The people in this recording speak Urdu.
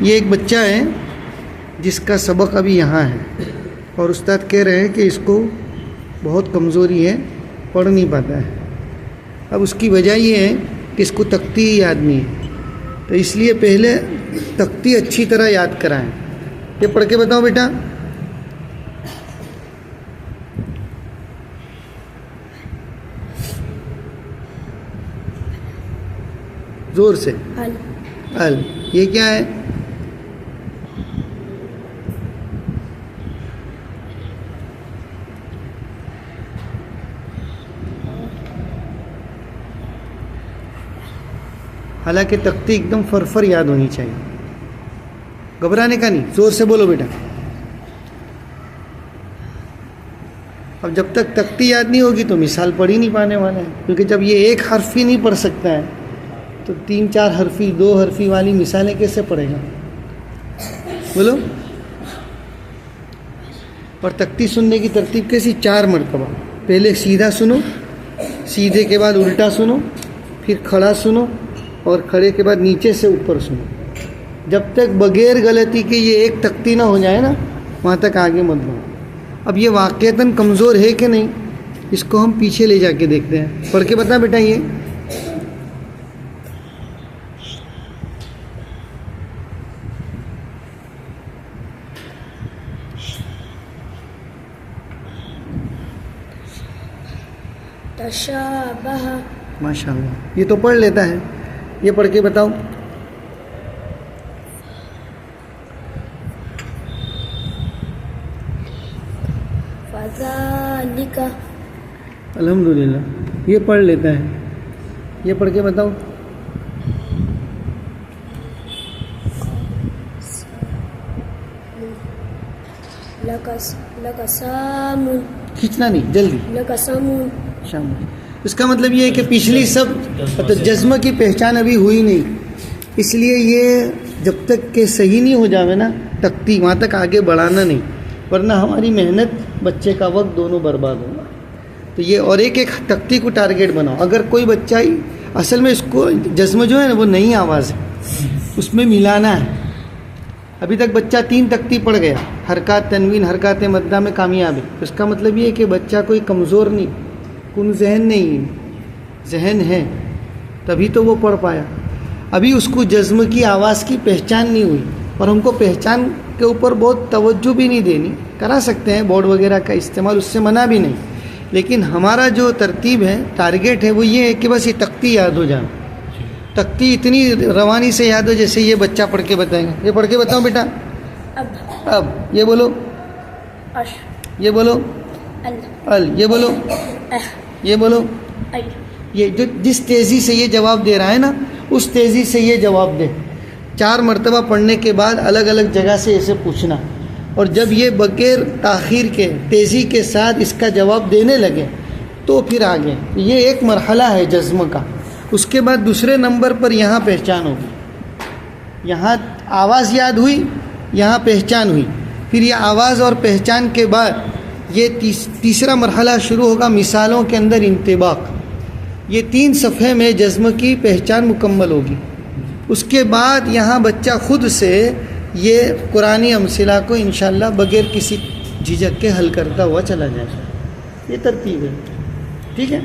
یہ ایک بچہ ہے جس کا سبق ابھی یہاں ہے اور استاد کہہ رہے ہیں کہ اس کو بہت کمزوری ہے، پڑھ نہیں پاتا ہے۔ اب اس کی وجہ یہ ہے کہ اس کو تختی یاد نہیں ہے، تو اس لیے پہلے تختی اچھی طرح یاد کرائیں۔ یہ پڑھ کے بتاؤ بیٹا۔ زور سے۔ ال۔ یہ کیا ہے؟ حالانکہ تختی ایک دم فرفر یاد ہونی چاہیے، گھبرانے کا نہیں، زور سے بولو بیٹا۔ اب جب تک تختی یاد نہیں ہوگی تو مثال پڑھ ہی نہیں پانے والا ہے، کیونکہ جب یہ ایک حرف ہی نہیں پڑھ سکتا ہے تو 3-4 حرفی 2 حرفی والی مثالیں کیسے پڑھے گا؟ بولو۔ اور تختی سننے کی ترتیب کیسی؟ 4 مرتبہ۔ پہلے سیدھا سنو، سیدھے کے بعد الٹا سنو، پھر کھڑا سنو، اور کھڑے کے بعد نیچے سے اوپر سنو۔ جب تک بغیر غلطی کے یہ ایک تختی نہ ہو جائے نا، وہاں تک آگے مت بڑھو۔ اب یہ واقعتاً کمزور ہے کہ نہیں، اس کو ہم پیچھے لے جا کے دیکھتے ہیں۔ پڑھ کے بتا بیٹا۔ یہ تشابہ۔ ماشاء اللہ، یہ تو پڑھ لیتا ہے۔ یہ پڑھ کے بتاؤ۔ فذالک۔ الحمدللہ، یہ پڑھ لیتا ہے۔ یہ پڑھ کے بتاؤ۔ لقسام۔ کھینچنا نہیں، جلدی۔ لقسم۔ شامل۔ اس کا مطلب یہ ہے کہ پچھلی سب جزم کی پہچان ابھی ہوئی نہیں، اس لیے یہ جب تک کہ صحیح نہیں ہو جاوے نا تختی، وہاں تک آگے بڑھانا نہیں، ورنہ ہماری محنت، بچے کا وقت دونوں برباد ہوگا۔ تو یہ اور ایک تختی کو ٹارگیٹ بناؤ۔ اگر کوئی بچہ ہی اصل میں اس کو جزم جو ہے نا وہ نئی آواز ہے، اس میں ملانا ہے۔ ابھی تک بچہ 3 تختی پڑھ گیا، حرکات تنوین، حرکات مدہ میں کامیاب ہے، اس کا مطلب یہ ہے کہ بچہ کوئی کمزور نہیں، کن ذہن نہیں، ذہن ہے، تبھی تو وہ پڑھ پایا۔ ابھی اس کو جزم کی آواز کی پہچان نہیں ہوئی، اور ہم کو پہچان کے اوپر بہت توجہ بھی نہیں دینی۔ کرا سکتے ہیں بورڈ وغیرہ کا استعمال، اس سے منع بھی نہیں، لیکن ہمارا جو ترتیب ہے، ٹارگیٹ ہے، وہ یہ ہے کہ بس یہ تختی یاد ہو جائے۔ تختی اتنی روانی سے یاد ہو جیسے یہ بچہ پڑھ کے بتائیں گے۔ یہ پڑھ کے بتاؤ بیٹا۔ اب یہ بولو، اش۔ یہ بولو، ال۔ یہ بولو، یہ بولو۔ یہ جو جس تیزی سے یہ جواب دے رہا ہے نا، اس تیزی سے یہ جواب دے۔ 4 مرتبہ پڑھنے کے بعد الگ الگ جگہ سے اسے پوچھنا، اور جب یہ بغیر تاخیر کے تیزی کے ساتھ اس کا جواب دینے لگے تو پھر آگے۔ یہ ایک مرحلہ ہے جزم کا۔ اس کے بعد دوسرے نمبر پر یہاں پہچان ہوگی، یہاں آواز یاد ہوئی، یہاں پہچان ہوئی، پھر یہ آواز اور پہچان کے بعد یہ تیسرا مرحلہ شروع ہوگا، مثالوں کے اندر انطباق۔ یہ 3 صفحے میں جزم کی پہچان مکمل ہوگی۔ اس کے بعد یہاں بچہ خود سے یہ قرآنی امثلہ کو انشاءاللہ بغیر کسی جھجک کے حل کرتا ہوا چلا جائے گا۔ یہ ترتیب ہے، ٹھیک ہے۔